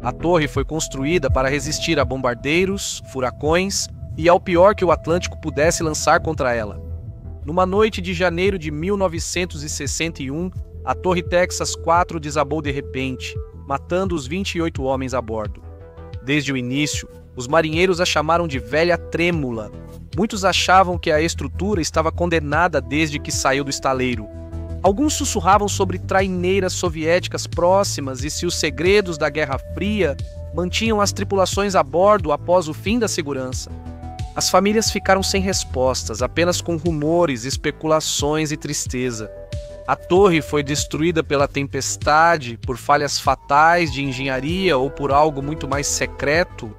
A torre foi construída para resistir a bombardeiros, furacões e ao pior que o Atlântico pudesse lançar contra ela. Numa noite de janeiro de 1961, a Torre Texas 4 desabou de repente, matando os 28 homens a bordo. Desde o início, os marinheiros a chamaram de Velha Trêmula. Muitos achavam que a estrutura estava condenada desde que saiu do estaleiro. Alguns sussurravam sobre traineiras soviéticas próximas e se os segredos da Guerra Fria mantinham as tripulações a bordo após o fim da segurança. As famílias ficaram sem respostas, apenas com rumores, especulações e tristeza. A torre foi destruída pela tempestade, por falhas fatais de engenharia ou por algo muito mais secreto?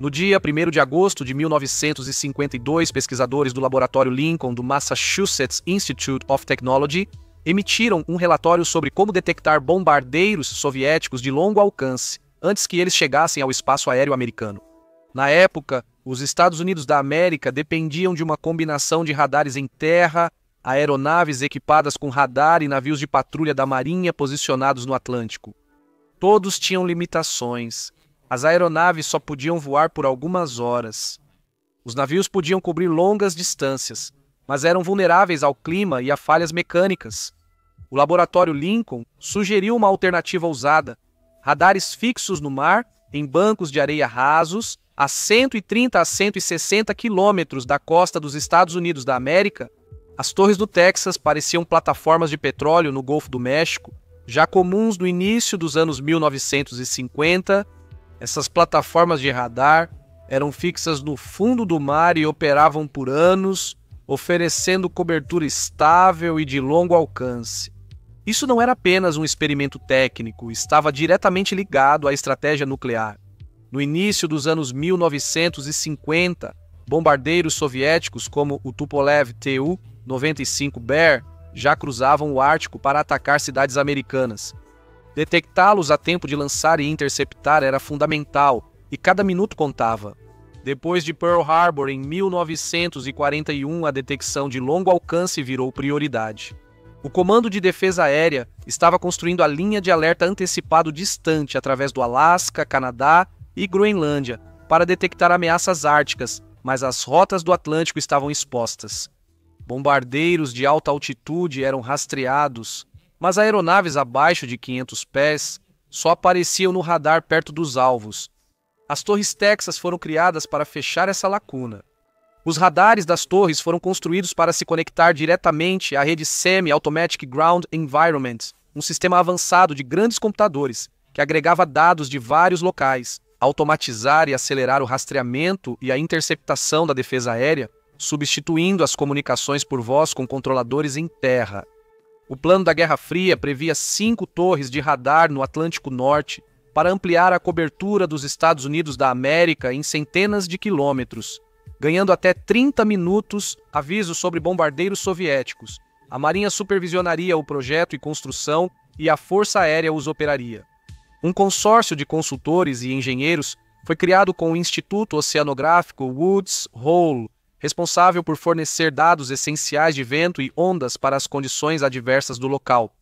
No dia 1º de agosto de 1952, pesquisadores do Laboratório Lincoln do Massachusetts Institute of Technology emitiram um relatório sobre como detectar bombardeiros soviéticos de longo alcance, antes que eles chegassem ao espaço aéreo americano. Na época, os Estados Unidos da América dependiam de uma combinação de radares em terra, aeronaves equipadas com radar e navios de patrulha da Marinha posicionados no Atlântico. Todos tinham limitações. As aeronaves só podiam voar por algumas horas. Os navios podiam cobrir longas distâncias, mas eram vulneráveis ao clima e a falhas mecânicas. O Laboratório Lincoln sugeriu uma alternativa ousada: radares fixos no mar, em bancos de areia rasos, a 130 a 160 quilômetros da costa dos Estados Unidos da América. As torres do Texas pareciam plataformas de petróleo no Golfo do México, já comuns no início dos anos 1950. Essas plataformas de radar eram fixas no fundo do mar e operavam por anos, oferecendo cobertura estável e de longo alcance. Isso não era apenas um experimento técnico, estava diretamente ligado à estratégia nuclear. No início dos anos 1950, bombardeiros soviéticos como o Tupolev Tu-95 Bear já cruzavam o Ártico para atacar cidades americanas. Detectá-los a tempo de lançar e interceptar era fundamental, e cada minuto contava. Depois de Pearl Harbor, em 1941, a detecção de longo alcance virou prioridade. O Comando de Defesa Aérea estava construindo a linha de alerta antecipado distante através do Alasca, Canadá e Groenlândia para detectar ameaças árticas, mas as rotas do Atlântico estavam expostas. Bombardeiros de alta altitude eram rastreados, mas aeronaves abaixo de 500 pés só apareciam no radar perto dos alvos. As torres Texas foram criadas para fechar essa lacuna. Os radares das torres foram construídos para se conectar diretamente à rede Semi-Automatic Ground Environment, um sistema avançado de grandes computadores que agregava dados de vários locais, automatizar e acelerar o rastreamento e a interceptação da defesa aérea, substituindo as comunicações por voz com controladores em terra. O plano da Guerra Fria previa 5 torres de radar no Atlântico Norte para ampliar a cobertura dos Estados Unidos da América em centenas de quilômetros, ganhando até 30 minutos aviso sobre bombardeiros soviéticos. A Marinha supervisionaria o projeto e construção e a Força Aérea os operaria. Um consórcio de consultores e engenheiros foi criado com o Instituto Oceanográfico Woods Hole, responsável por fornecer dados essenciais de vento e ondas para as condições adversas do local.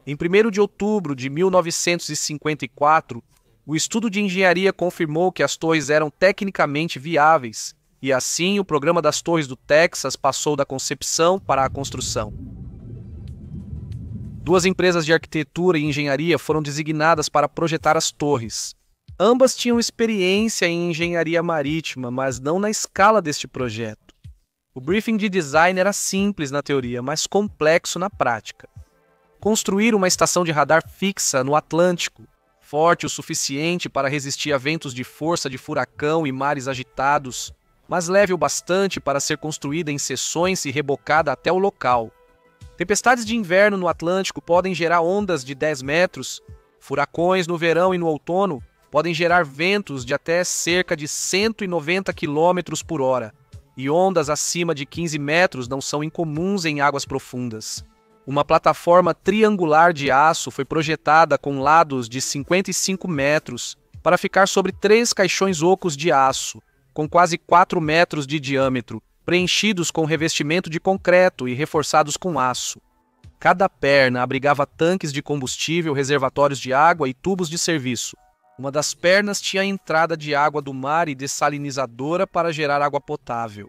Em 1º de outubro de 1954, o estudo de engenharia confirmou que as torres eram tecnicamente viáveis, e assim o programa das torres do Texas passou da concepção para a construção. 2 empresas de arquitetura e engenharia foram designadas para projetar as torres. Ambas tinham experiência em engenharia marítima, mas não na escala deste projeto. O briefing de design era simples na teoria, mas complexo na prática. Construir uma estação de radar fixa no Atlântico, forte o suficiente para resistir a ventos de força de furacão e mares agitados, mas leve o bastante para ser construída em seções e rebocada até o local. Tempestades de inverno no Atlântico podem gerar ondas de 10 metros, furacões no verão e no outono podem gerar ventos de até cerca de 190 km por hora, e ondas acima de 15 metros não são incomuns em águas profundas. Uma plataforma triangular de aço foi projetada com lados de 55 metros para ficar sobre 3 caixões ocos de aço, com quase 4 metros de diâmetro, preenchidos com revestimento de concreto e reforçados com aço. Cada perna abrigava tanques de combustível, reservatórios de água e tubos de serviço. Uma das pernas tinha a entrada de água do mar e dessalinizadora para gerar água potável.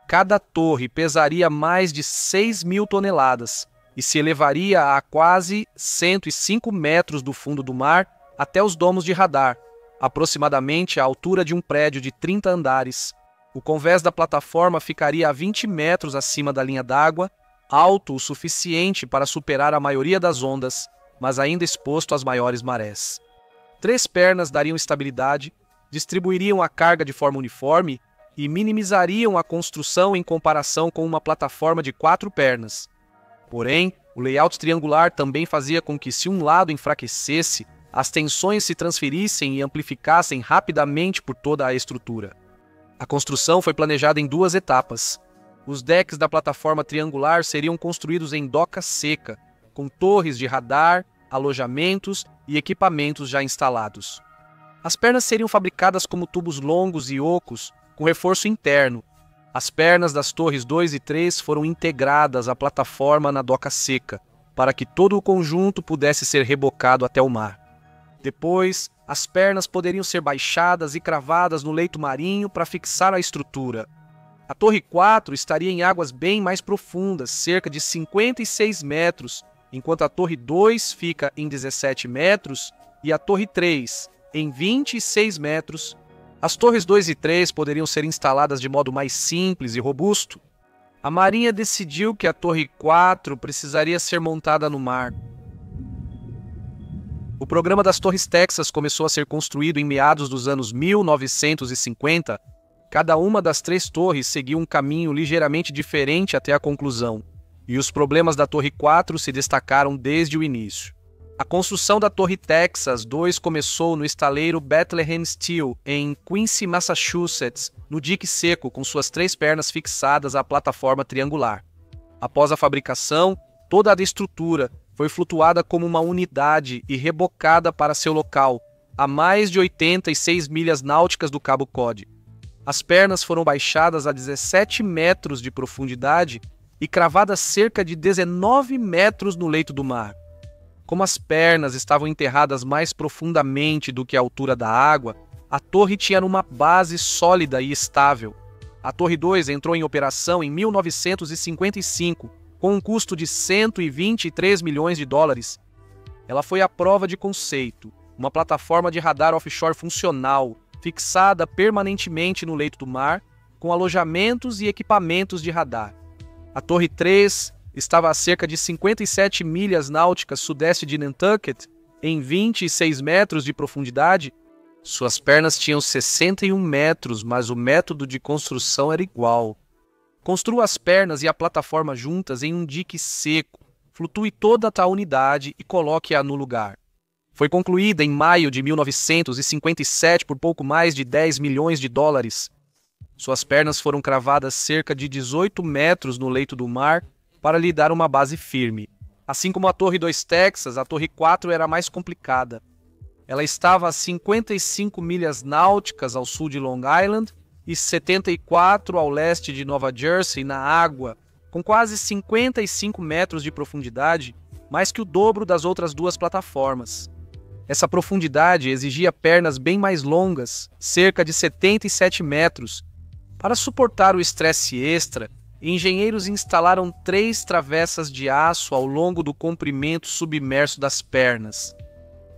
Cada torre pesaria mais de 6.000 toneladas e se elevaria a quase 105 metros do fundo do mar até os domos de radar, aproximadamente a altura de um prédio de 30 andares. O convés da plataforma ficaria a 20 metros acima da linha d'água, alto o suficiente para superar a maioria das ondas, mas ainda exposto às maiores marés. 3 pernas dariam estabilidade, distribuiriam a carga de forma uniforme e minimizariam a construção em comparação com uma plataforma de 4 pernas. Porém, o layout triangular também fazia com que, se um lado enfraquecesse, as tensões se transferissem e amplificassem rapidamente por toda a estrutura. A construção foi planejada em 2 etapas. Os decks da plataforma triangular seriam construídos em doca seca, com torres de radar, alojamentos e equipamentos já instalados. As pernas seriam fabricadas como tubos longos e ocos, com reforço interno. As pernas das torres 2 e 3 foram integradas à plataforma na doca seca, para que todo o conjunto pudesse ser rebocado até o mar. Depois, as pernas poderiam ser baixadas e cravadas no leito marinho para fixar a estrutura. A torre 4 estaria em águas bem mais profundas, cerca de 56 metros, enquanto a torre 2 fica em 17 metros e a torre 3 em 26 metros. As torres 2 e 3 poderiam ser instaladas de modo mais simples e robusto. A Marinha decidiu que a torre 4 precisaria ser montada no mar. O programa das Torres Texas começou a ser construído em meados dos anos 1950. Cada uma das 3 torres seguiu um caminho ligeiramente diferente até a conclusão, e os problemas da Torre 4 se destacaram desde o início. A construção da Torre Texas 2 começou no estaleiro Bethlehem Steel, em Quincy, Massachusetts, no dique seco, com suas 3 pernas fixadas à plataforma triangular. Após a fabricação, toda a estrutura foi flutuada como uma unidade e rebocada para seu local, a mais de 86 milhas náuticas do Cabo Cod. As pernas foram baixadas a 17 metros de profundidade e cravadas cerca de 19 metros no leito do mar. Como as pernas estavam enterradas mais profundamente do que a altura da água, a torre tinha uma base sólida e estável. A Torre 2 entrou em operação em 1955, com um custo de 123 milhões de dólares. Ela foi a prova de conceito, uma plataforma de radar offshore funcional, fixada permanentemente no leito do mar, com alojamentos e equipamentos de radar. A Torre 3 estava a cerca de 57 milhas náuticas sudeste de Nantucket, em 26 metros de profundidade. Suas pernas tinham 61 metros, mas o método de construção era igual. Construa as pernas e a plataforma juntas em um dique seco, flutue toda a unidade e coloque-a no lugar. Foi concluída em maio de 1957 por pouco mais de 10 milhões de dólares. Suas pernas foram cravadas cerca de 18 metros no leito do mar para lhe dar uma base firme. Assim como a Torre 2 Texas, a Torre 4 era mais complicada. Ela estava a 55 milhas náuticas ao sul de Long Island e 74 ao leste de Nova Jersey na água, com quase 55 metros de profundidade, mais que o dobro das outras 2 plataformas. Essa profundidade exigia pernas bem mais longas, cerca de 77 metros. Para suportar o estresse extra, engenheiros instalaram 3 travessas de aço ao longo do comprimento submerso das pernas.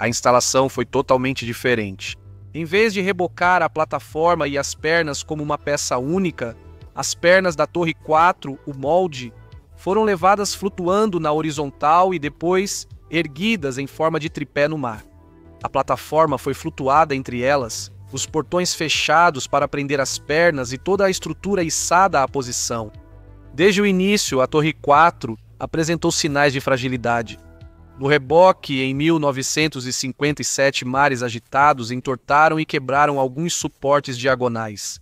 A instalação foi totalmente diferente. Em vez de rebocar a plataforma e as pernas como uma peça única, as pernas da Torre 4, o molde, foram levadas flutuando na horizontal e depois erguidas em forma de tripé no mar. A plataforma foi flutuada entre elas, os portões fechados para prender as pernas e toda a estrutura içada à posição. Desde o início, a Torre 4 apresentou sinais de fragilidade. No reboque, em 1957, mares agitados entortaram e quebraram alguns suportes diagonais.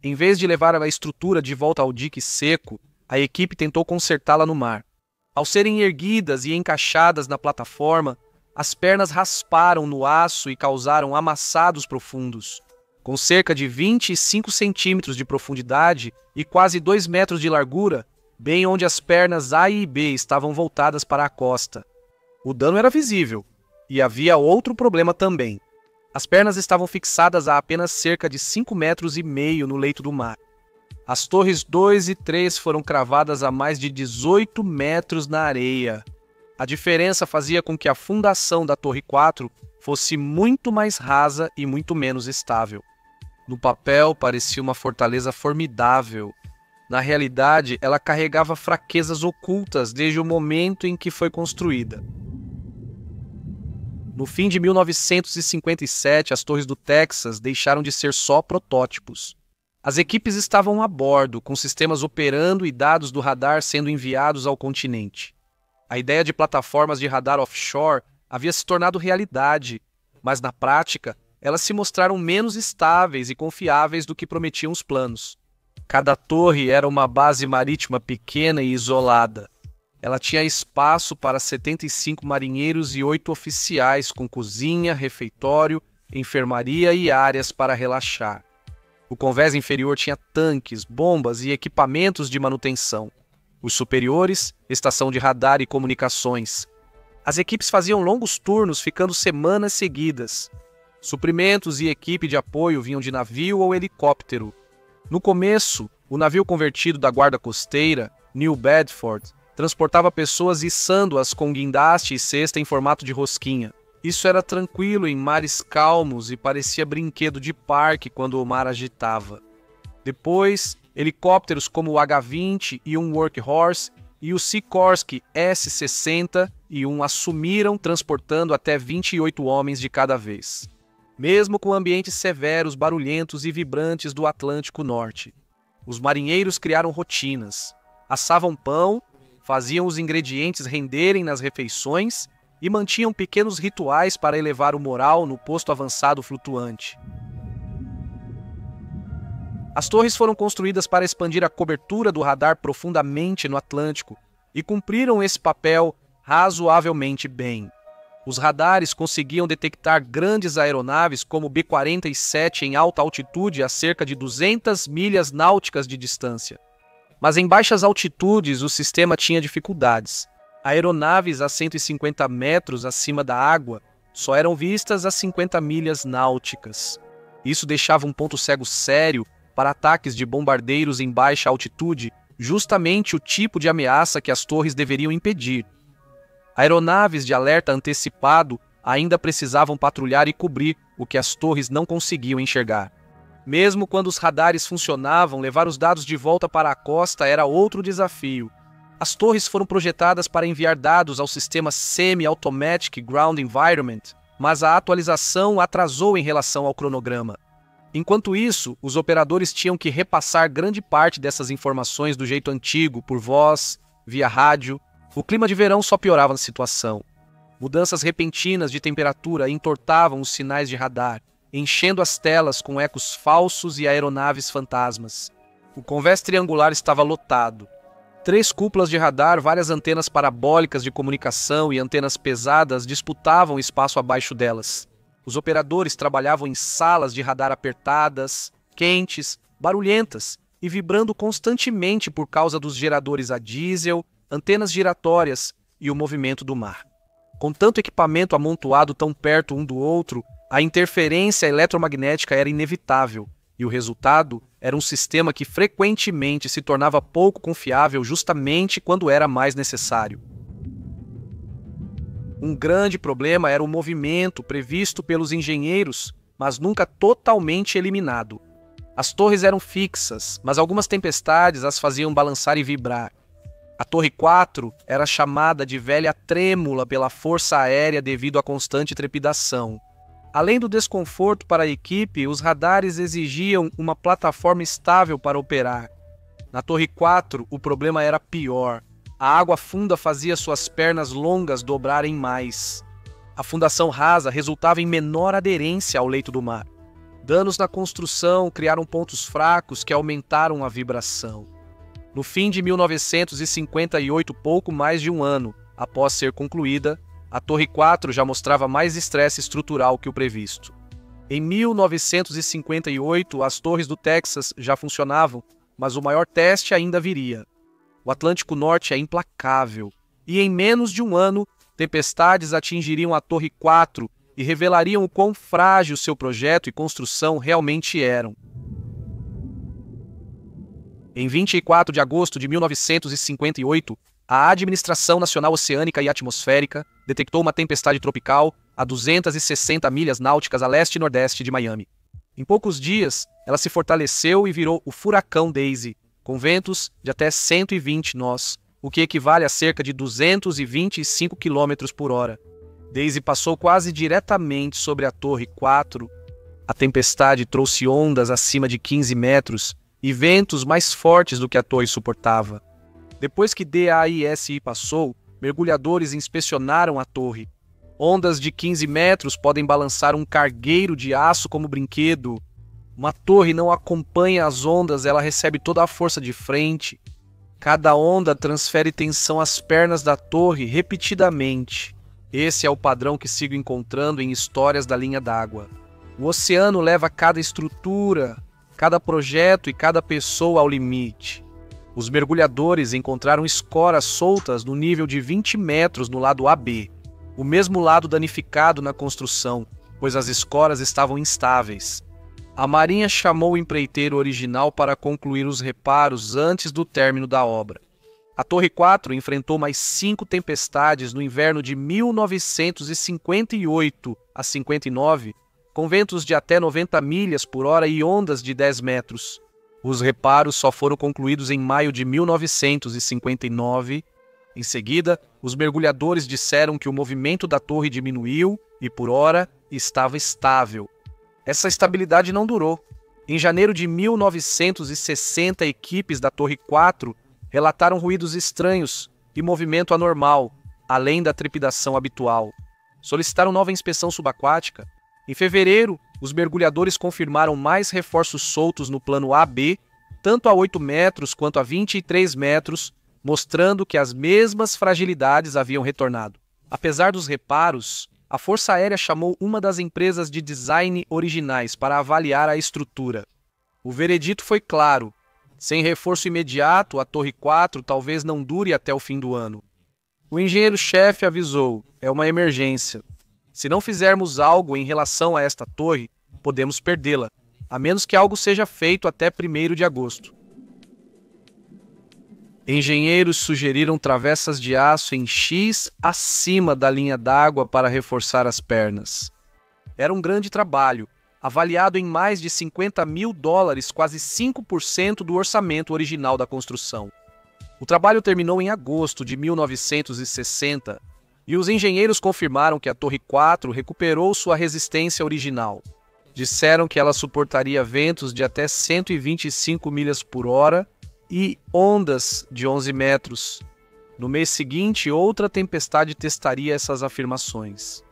Em vez de levar a estrutura de volta ao dique seco, a equipe tentou consertá-la no mar. Ao serem erguidas e encaixadas na plataforma, as pernas rasparam no aço e causaram amassados profundos. Com cerca de 25 centímetros de profundidade e quase 2 metros de largura, bem onde as pernas A e B estavam voltadas para a costa. O dano era visível, e havia outro problema também. As pernas estavam fixadas a apenas cerca de 5,5 metros no leito do mar. As torres 2 e 3 foram cravadas a mais de 18 metros na areia. A diferença fazia com que a fundação da Torre 4 fosse muito mais rasa e muito menos estável. No papel, parecia uma fortaleza formidável. Na realidade, ela carregava fraquezas ocultas desde o momento em que foi construída. No fim de 1957, as torres do Texas deixaram de ser só protótipos. As equipes estavam a bordo, com sistemas operando e dados do radar sendo enviados ao continente. A ideia de plataformas de radar offshore havia se tornado realidade, mas na prática, elas se mostraram menos estáveis e confiáveis do que prometiam os planos. Cada torre era uma base marítima pequena e isolada. Ela tinha espaço para 75 marinheiros e 8 oficiais, com cozinha, refeitório, enfermaria e áreas para relaxar. O convés inferior tinha tanques, bombas e equipamentos de manutenção. Os superiores, estação de radar e comunicações. As equipes faziam longos turnos, ficando semanas seguidas. Suprimentos e equipe de apoio vinham de navio ou helicóptero. No começo, o navio convertido da guarda costeira, New Bedford, transportava pessoas içando-as com guindaste e cesta em formato de rosquinha. Isso era tranquilo em mares calmos e parecia brinquedo de parque quando o mar agitava. Depois, helicópteros como o H-20 e um Workhorse e o Sikorsky S-60 e um assumiram, transportando até 28 homens de cada vez. Mesmo com ambientes severos, barulhentos e vibrantes do Atlântico Norte, os marinheiros criaram rotinas. Assavam pão, faziam os ingredientes renderem nas refeições e mantinham pequenos rituais para elevar o moral no posto avançado flutuante. As torres foram construídas para expandir a cobertura do radar profundamente no Atlântico e cumpriram esse papel razoavelmente bem. Os radares conseguiam detectar grandes aeronaves como o B-47 em alta altitude a cerca de 200 milhas náuticas de distância. Mas em baixas altitudes o sistema tinha dificuldades. Aeronaves a 150 metros acima da água só eram vistas a 50 milhas náuticas. Isso deixava um ponto cego sério para ataques de bombardeiros em baixa altitude, justamente o tipo de ameaça que as torres deveriam impedir. Aeronaves de alerta antecipado ainda precisavam patrulhar e cobrir o que as torres não conseguiam enxergar. Mesmo quando os radares funcionavam, levar os dados de volta para a costa era outro desafio. As torres foram projetadas para enviar dados ao sistema Semi-Automatic Ground Environment, mas a atualização atrasou em relação ao cronograma. Enquanto isso, os operadores tinham que repassar grande parte dessas informações do jeito antigo, por voz, via rádio. O clima de verão só piorava a situação. Mudanças repentinas de temperatura entortavam os sinais de radar, enchendo as telas com ecos falsos e aeronaves fantasmas. O convés triangular estava lotado. 3 cúpulas de radar, várias antenas parabólicas de comunicação e antenas pesadas disputavam espaço abaixo delas. Os operadores trabalhavam em salas de radar apertadas, quentes, barulhentas e vibrando constantemente por causa dos geradores a diesel, antenas giratórias e o movimento do mar. Com tanto equipamento amontoado tão perto um do outro, a interferência eletromagnética era inevitável, e o resultado era um sistema que frequentemente se tornava pouco confiável justamente quando era mais necessário. Um grande problema era o movimento previsto pelos engenheiros, mas nunca totalmente eliminado. As torres eram fixas, mas algumas tempestades as faziam balançar e vibrar. A Torre 4 era chamada de velha trêmula pela força aérea devido à constante trepidação. Além do desconforto para a equipe, os radares exigiam uma plataforma estável para operar. Na Torre 4, o problema era pior. A água funda fazia suas pernas longas dobrarem mais. A fundação rasa resultava em menor aderência ao leito do mar. Danos na construção criaram pontos fracos que aumentaram a vibração. No fim de 1958, pouco mais de um ano após ser concluída, a Torre 4 já mostrava mais estresse estrutural que o previsto. Em 1958, as torres do Texas já funcionavam, mas o maior teste ainda viria. O Atlântico Norte é implacável, e em menos de um ano, tempestades atingiriam a Torre 4 e revelariam o quão frágil seu projeto e construção realmente eram. Em 24 de agosto de 1958, a Administração Nacional Oceânica e Atmosférica detectou uma tempestade tropical a 260 milhas náuticas a leste e nordeste de Miami. Em poucos dias, ela se fortaleceu e virou o furacão Daisy, com ventos de até 120 nós, o que equivale a cerca de 225 km por hora. Daisy passou quase diretamente sobre a Torre 4. A tempestade trouxe ondas acima de 15 metros e ventos mais fortes do que a torre suportava. Depois que DAISI passou, mergulhadores inspecionaram a torre. Ondas de 15 metros podem balançar um cargueiro de aço como brinquedo. Uma torre não acompanha as ondas, ela recebe toda a força de frente. Cada onda transfere tensão às pernas da torre repetidamente. Esse é o padrão que sigo encontrando em histórias da linha d'água. O oceano leva cada estrutura, cada projeto e cada pessoa ao limite. Os mergulhadores encontraram escoras soltas no nível de 20 metros no lado AB, o mesmo lado danificado na construção, pois as escoras estavam instáveis. A Marinha chamou o empreiteiro original para concluir os reparos antes do término da obra. A Torre 4 enfrentou mais 5 tempestades no inverno de 1958 a 59, com ventos de até 90 milhas por hora e ondas de 10 metros. Os reparos só foram concluídos em maio de 1959. Em seguida, os mergulhadores disseram que o movimento da torre diminuiu e, por hora, estava estável. Essa estabilidade não durou. Em janeiro de 1960, equipes da Torre 4 relataram ruídos estranhos e movimento anormal, além da trepidação habitual. Solicitaram nova inspeção subaquática. Em fevereiro, os mergulhadores confirmaram mais reforços soltos no plano AB, tanto a 8 metros quanto a 23 metros, mostrando que as mesmas fragilidades haviam retornado. Apesar dos reparos, a Força Aérea chamou uma das empresas de design originais para avaliar a estrutura. O veredito foi claro: sem reforço imediato, a Torre 4 talvez não dure até o fim do ano. O engenheiro-chefe avisou: é uma emergência. Se não fizermos algo em relação a esta torre, podemos perdê-la, a menos que algo seja feito até 1º de agosto. Engenheiros sugeriram travessas de aço em X acima da linha d'água para reforçar as pernas. Era um grande trabalho, avaliado em mais de $50 mil, quase 5% do orçamento original da construção. O trabalho terminou em agosto de 1960 e os engenheiros confirmaram que a Torre 4 recuperou sua resistência original. Disseram que ela suportaria ventos de até 125 milhas por hora e ondas de 11 metros. No mês seguinte, outra tempestade testaria essas afirmações.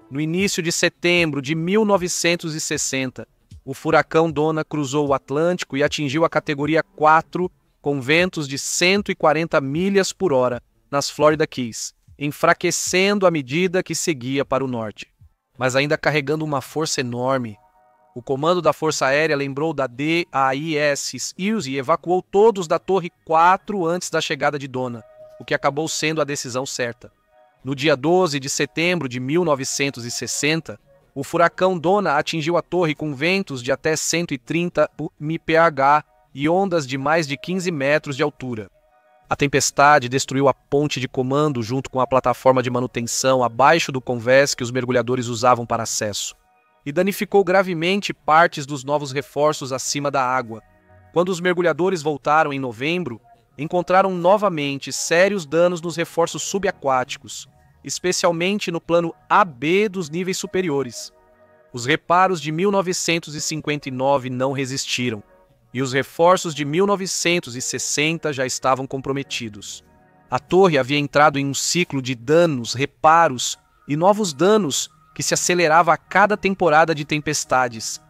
No início de setembro de 1960, o furacão Donna cruzou o Atlântico e atingiu a categoria 4 com ventos de 140 milhas por hora nas Florida Keys, enfraquecendo à medida que seguia para o norte, mas ainda carregando uma força enorme. O comando da Força Aérea lembrou da DAIS e evacuou todos da Torre 4 antes da chegada de Donna, o que acabou sendo a decisão certa. No dia 12 de setembro de 1960, o furacão Donna atingiu a torre com ventos de até 130 mph e ondas de mais de 15 metros de altura. A tempestade destruiu a ponte de comando junto com a plataforma de manutenção abaixo do convés que os mergulhadores usavam para acesso, e danificou gravemente partes dos novos reforços acima da água. Quando os mergulhadores voltaram em novembro, encontraram novamente sérios danos nos reforços subaquáticos, especialmente no plano AB dos níveis superiores. Os reparos de 1959 não resistiram, e os reforços de 1960 já estavam comprometidos. A torre havia entrado em um ciclo de danos, reparos e novos danos que se acelerava a cada temporada de tempestades.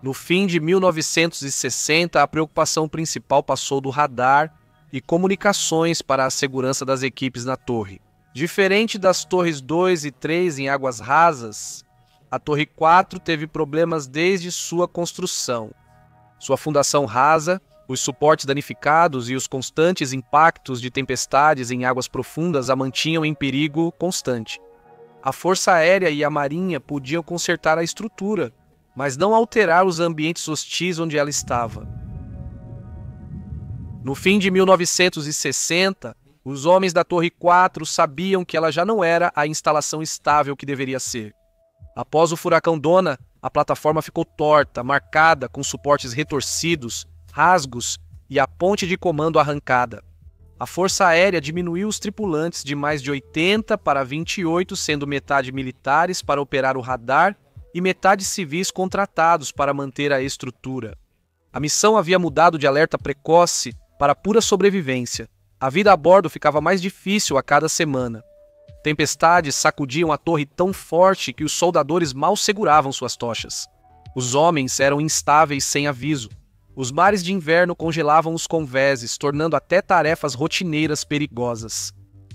No fim de 1960, a preocupação principal passou do radar e comunicações para a segurança das equipes na torre. Diferente das torres 2 e 3 em águas rasas, a Torre 4 teve problemas desde sua construção. Sua fundação rasa, os suportes danificados e os constantes impactos de tempestades em águas profundas a mantinham em perigo constante. A Força Aérea e a Marinha podiam consertar a estrutura, mas não alterar os ambientes hostis onde ela estava. No fim de 1960, os homens da Torre 4 sabiam que ela já não era a instalação estável que deveria ser. Após o furacão Donna, a plataforma ficou torta, marcada com suportes retorcidos, rasgos e a ponte de comando arrancada. A Força Aérea diminuiu os tripulantes de mais de 80 para 28, sendo metade militares para operar o radar e metade civis contratados para manter a estrutura. A missão havia mudado de alerta precoce para pura sobrevivência. A vida a bordo ficava mais difícil a cada semana. Tempestades sacudiam a torre tão forte que os soldadores mal seguravam suas tochas. Os homens eram instáveis sem aviso. Os mares de inverno congelavam os convéses, tornando até tarefas rotineiras perigosas.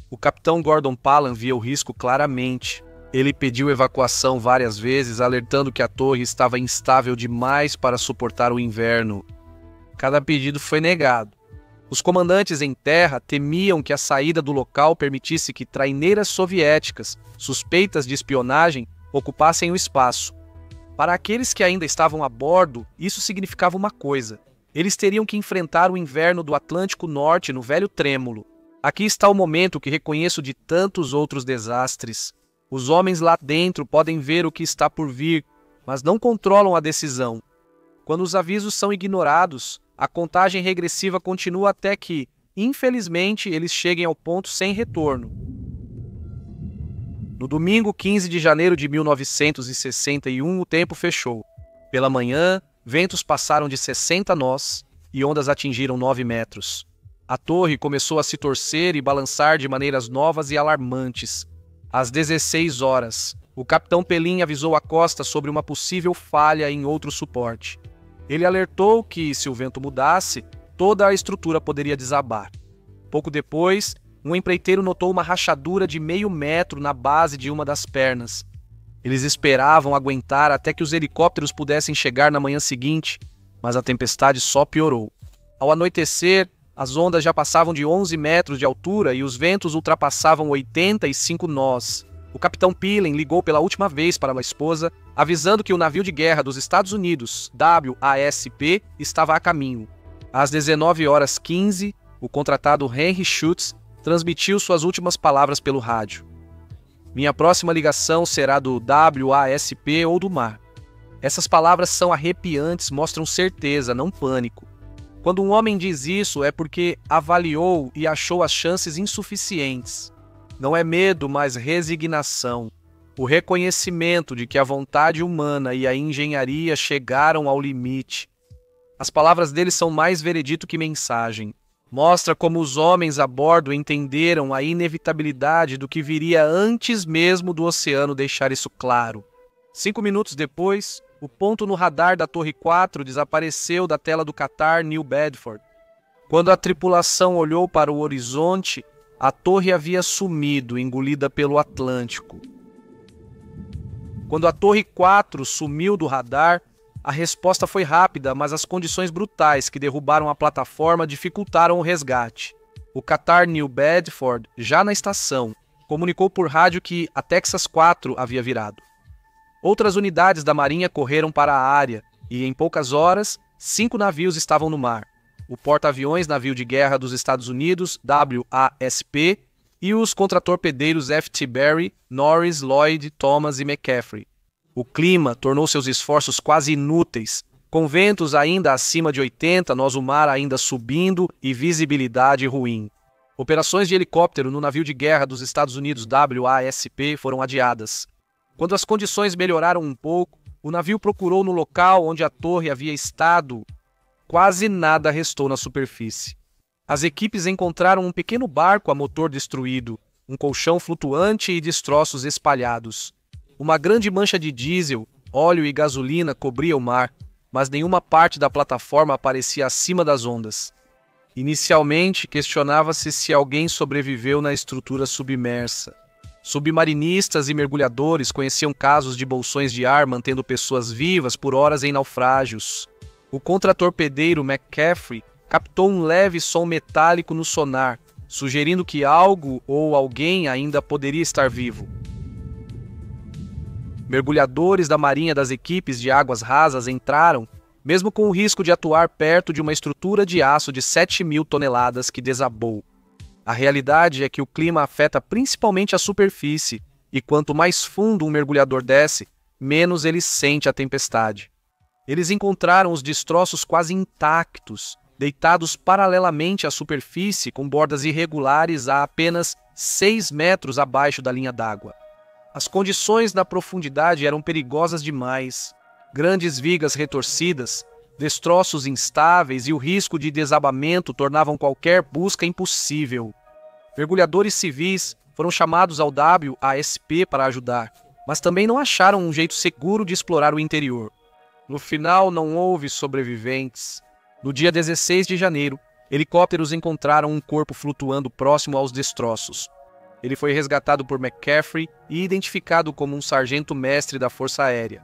O capitão Gordon Pallan via o risco claramente. Ele pediu evacuação várias vezes, alertando que a torre estava instável demais para suportar o inverno. Cada pedido foi negado. Os comandantes em terra temiam que a saída do local permitisse que traineiras soviéticas, suspeitas de espionagem, ocupassem o espaço. Para aqueles que ainda estavam a bordo, isso significava uma coisa. Eles teriam que enfrentar o inverno do Atlântico Norte no velho trêmulo. Aqui está o momento que reconheço de tantos outros desastres. Os homens lá dentro podem ver o que está por vir, mas não controlam a decisão. Quando os avisos são ignorados, a contagem regressiva continua até que, infelizmente, eles cheguem ao ponto sem retorno. No domingo 15 de janeiro de 1961, o tempo fechou. Pela manhã, ventos passaram de 60 nós e ondas atingiram 9 metros. A torre começou a se torcer e balançar de maneiras novas e alarmantes. Às 16 horas, o capitão Pelin avisou a costa sobre uma possível falha em outro suporte. Ele alertou que, se o vento mudasse, toda a estrutura poderia desabar. Pouco depois, um empreiteiro notou uma rachadura de meio metro na base de uma das pernas. Eles esperavam aguentar até que os helicópteros pudessem chegar na manhã seguinte, mas a tempestade só piorou. Ao anoitecer, as ondas já passavam de 11 metros de altura e os ventos ultrapassavam 85 nós. O capitão Pelin ligou pela última vez para a esposa, avisando que o navio de guerra dos Estados Unidos, WASP, estava a caminho. Às 19h15, o contratado Henry Schutz transmitiu suas últimas palavras pelo rádio. Minha próxima ligação será do WASP ou do mar. Essas palavras são arrepiantes, mostram certeza, não pânico. Quando um homem diz isso é porque avaliou e achou as chances insuficientes. Não é medo, mas resignação. O reconhecimento de que a vontade humana e a engenharia chegaram ao limite. As palavras dele são mais veredito que mensagem. Mostra como os homens a bordo entenderam a inevitabilidade do que viria antes mesmo do oceano deixar isso claro. 5 minutos depois, o ponto no radar da Torre 4 desapareceu da tela do Qatar New Bedford. Quando a tripulação olhou para o horizonte, a torre havia sumido, engolida pelo Atlântico. Quando a Torre 4 sumiu do radar, a resposta foi rápida, mas as condições brutais que derrubaram a plataforma dificultaram o resgate. O Qatar New Bedford, já na estação, comunicou por rádio que a Texas 4 havia virado. Outras unidades da Marinha correram para a área e, em poucas horas, 5 navios estavam no mar. O porta-aviões navio de guerra dos Estados Unidos, WASP, e os contratorpedeiros F.T. Barry, Norris, Lloyd, Thomas e McCaffrey. O clima tornou seus esforços quase inúteis, com ventos ainda acima de 80 nós o mar ainda subindo e visibilidade ruim. Operações de helicóptero no navio de guerra dos Estados Unidos WASP foram adiadas. Quando as condições melhoraram um pouco, o navio procurou no local onde a torre havia estado. Quase nada restou na superfície. As equipes encontraram um pequeno barco a motor destruído, um colchão flutuante e destroços espalhados. Uma grande mancha de diesel, óleo e gasolina cobria o mar, mas nenhuma parte da plataforma aparecia acima das ondas. Inicialmente, questionava-se se alguém sobreviveu na estrutura submersa. Submarinistas e mergulhadores conheciam casos de bolsões de ar mantendo pessoas vivas por horas em naufrágios. O contratorpedeiro McCaffrey captou um leve som metálico no sonar, sugerindo que algo ou alguém ainda poderia estar vivo. Mergulhadores da marinha das equipes de águas rasas entraram, mesmo com o risco de atuar perto de uma estrutura de aço de 7.000 toneladas que desabou. A realidade é que o clima afeta principalmente a superfície, e quanto mais fundo um mergulhador desce, menos ele sente a tempestade. Eles encontraram os destroços quase intactos, deitados paralelamente à superfície com bordas irregulares a apenas 6 metros abaixo da linha d'água. As condições na profundidade eram perigosas demais. Grandes vigas retorcidas, destroços instáveis e o risco de desabamento tornavam qualquer busca impossível. Mergulhadores civis foram chamados ao WASP para ajudar, mas também não acharam um jeito seguro de explorar o interior. No final, não houve sobreviventes. No dia 16 de janeiro, helicópteros encontraram um corpo flutuando próximo aos destroços. Ele foi resgatado por McCaffrey e identificado como um sargento-mestre da Força Aérea.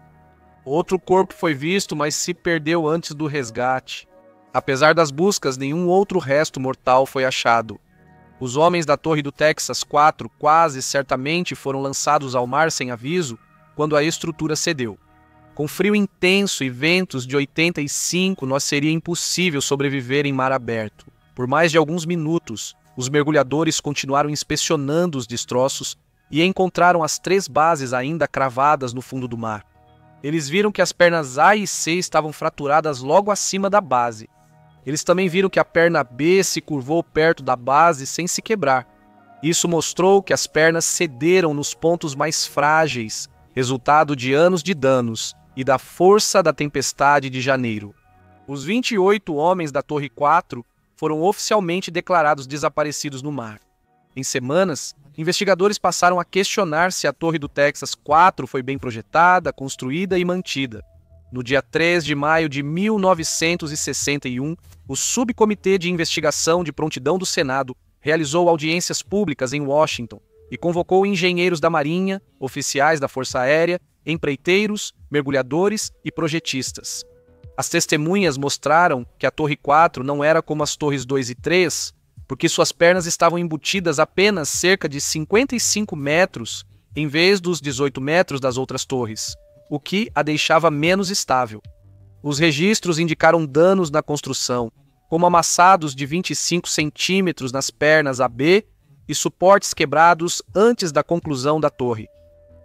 Outro corpo foi visto, mas se perdeu antes do resgate. Apesar das buscas, nenhum outro resto mortal foi achado. Os homens da Torre do Texas 4 quase certamente foram lançados ao mar sem aviso quando a estrutura cedeu. Com frio intenso e ventos de 85, nós seria impossível sobreviver em mar aberto. Por mais de alguns minutos, os mergulhadores continuaram inspecionando os destroços e encontraram as 3 bases ainda cravadas no fundo do mar. Eles viram que as pernas A e C estavam fraturadas logo acima da base. Eles também viram que a perna B se curvou perto da base sem se quebrar. Isso mostrou que as pernas cederam nos pontos mais frágeis, resultado de anos de danos e da força da tempestade de janeiro. Os 28 homens da Torre 4 foram oficialmente declarados desaparecidos no mar. Em semanas, investigadores passaram a questionar se a Torre do Texas 4 foi bem projetada, construída e mantida. No dia 3 de maio de 1961, o Subcomitê de Investigação de Prontidão do Senado realizou audiências públicas em Washington e convocou engenheiros da Marinha, oficiais da Força Aérea, empreiteiros, mergulhadores e projetistas. As testemunhas mostraram que a Torre 4 não era como as Torres 2 e 3, porque suas pernas estavam embutidas apenas cerca de 55 metros em vez dos 18 metros das outras torres, o que a deixava menos estável. Os registros indicaram danos na construção, como amassados de 25 centímetros nas pernas AB e suportes quebrados antes da conclusão da torre.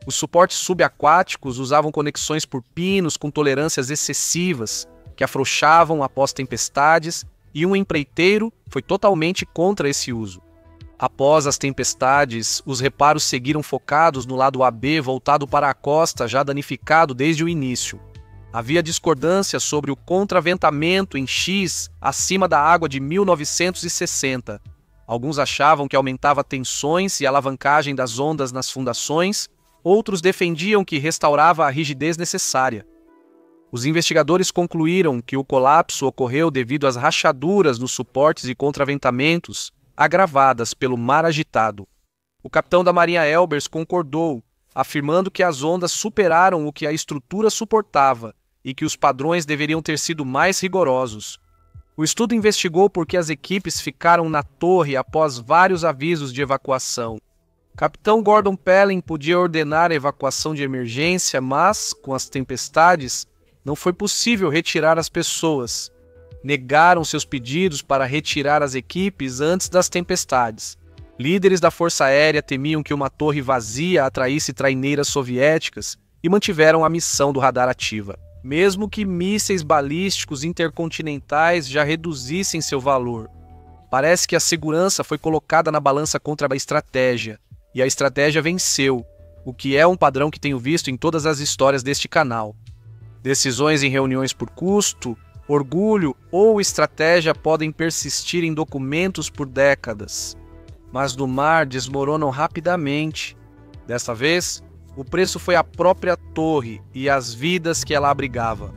Os suportes subaquáticos usavam conexões por pinos com tolerâncias excessivas, que afrouxavam após tempestades, e um empreiteiro foi totalmente contra esse uso. Após as tempestades, os reparos seguiram focados no lado AB voltado para a costa já danificado desde o início. Havia discordância sobre o contraventamento em X acima da água de 1960. Alguns achavam que aumentava tensões e alavancagem das ondas nas fundações, outros defendiam que restaurava a rigidez necessária. Os investigadores concluíram que o colapso ocorreu devido às rachaduras nos suportes e contraventamentos, agravadas pelo mar agitado. O capitão da Marinha Elbers concordou, afirmando que as ondas superaram o que a estrutura suportava e que os padrões deveriam ter sido mais rigorosos. O estudo investigou por que as equipes ficaram na torre após vários avisos de evacuação. Capitão Gordon Pellin podia ordenar a evacuação de emergência, mas, com as tempestades, não foi possível retirar as pessoas. Negaram seus pedidos para retirar as equipes antes das tempestades. Líderes da Força Aérea temiam que uma torre vazia atraísse traineiras soviéticas e mantiveram a missão do radar ativa, mesmo que mísseis balísticos intercontinentais já reduzissem seu valor. Parece que a segurança foi colocada na balança contra a estratégia, e a estratégia venceu, o que é um padrão que tenho visto em todas as histórias deste canal. Decisões em reuniões por custo, orgulho ou estratégia podem persistir em documentos por décadas, mas no mar desmoronam rapidamente. Dessa vez, o preço foi a própria torre e as vidas que ela abrigava.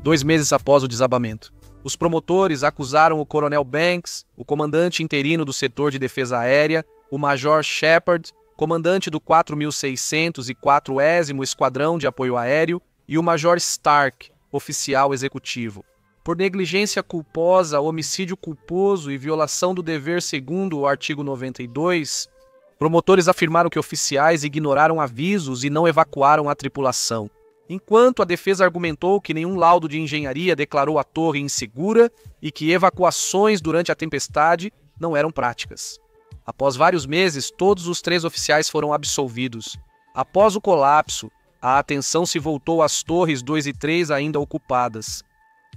2 meses após o desabamento, os promotores acusaram o coronel Banks, o comandante interino do setor de defesa aérea, o Major Shepard, comandante do 4.604º Esquadrão de Apoio Aéreo, e o Major Stark, oficial executivo. Por negligência culposa, homicídio culposo e violação do dever segundo o artigo 92, promotores afirmaram que oficiais ignoraram avisos e não evacuaram a tripulação, enquanto a defesa argumentou que nenhum laudo de engenharia declarou a torre insegura e que evacuações durante a tempestade não eram práticas. Após vários meses, todos os 3 oficiais foram absolvidos. Após o colapso, a atenção se voltou às torres 2 e 3 ainda ocupadas.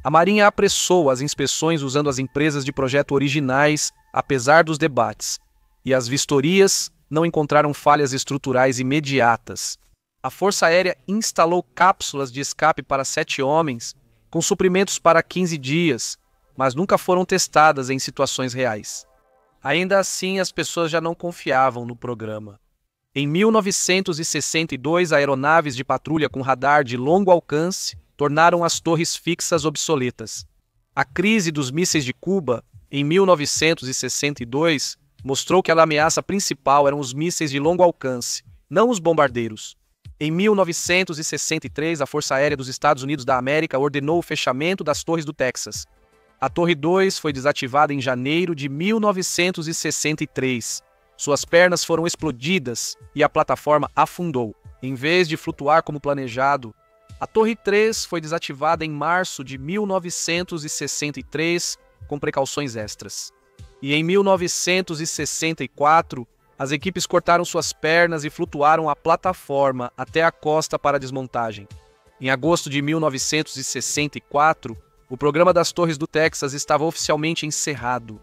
A Marinha apressou as inspeções usando as empresas de projeto originais, apesar dos debates, e as vistorias não encontraram falhas estruturais imediatas. A Força Aérea instalou cápsulas de escape para 7 homens, com suprimentos para 15 dias, mas nunca foram testadas em situações reais. Ainda assim, as pessoas já não confiavam no programa. Em 1962, aeronaves de patrulha com radar de longo alcance tornaram as torres fixas obsoletas. A crise dos mísseis de Cuba, em 1962, mostrou que a ameaça principal eram os mísseis de longo alcance, não os bombardeiros. Em 1963, a Força Aérea dos Estados Unidos da América ordenou o fechamento das torres do Texas. A Torre 2 foi desativada em janeiro de 1963. Suas pernas foram explodidas e a plataforma afundou, em vez de flutuar como planejado. A Torre 3 foi desativada em março de 1963, com precauções extras. E em 1964, as equipes cortaram suas pernas e flutuaram a plataforma até a costa para desmontagem. Em agosto de 1964, o programa das Torres do Texas estava oficialmente encerrado.